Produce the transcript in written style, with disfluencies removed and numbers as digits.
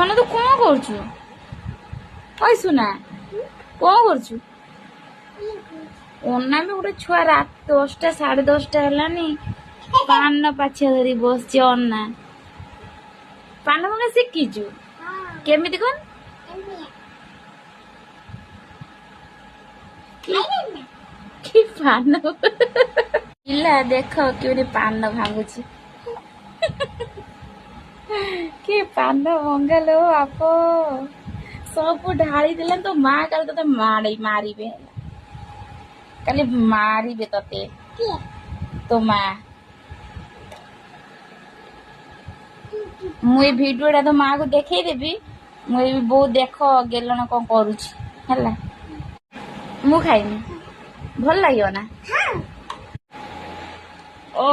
ଧନ ତୁ କଣ କରୁଛୁ? ଓଇ ସୁନା କଣ କରୁଛୁ? ଅନାମେ ଗୋଟେ ଛୁଆ ରାତି 10ଟା 10:30 ହେଲାନି ପାନ ପାଛିଆ ଧରି ବସିଛି। ଅନା ପାନ ଭଙ୍ଗା ଶିଖିଛୁ? କେମିତି କଣ? କି ପାନ ପିଲା ଦେଖ କେମିତି ପାନ ଭାଙ୍ଗୁଛି। କି ପାନ ଭଙ୍ଗାଲୋ ବାପ, ସବୁ ଢାଳି ଦେଲା। ତ ମା କାଲି ତତେ ମାରିବେ, କାଲି ମାରିବେ ତତେ ତୋ ମା। ମୁଁ ଏଇ ଭିଡିଓଟା ତ ମାକୁ ଦେଖେଇଦେବି। ମୁଁ ଏଇ ବୋଉ ଦେଖ ଗେଲଣ କଣ କରୁଛି ହେଲା। ମୁଁ ଖାଇନି, ଭଲ ଲାଗିବ ନା? ଓ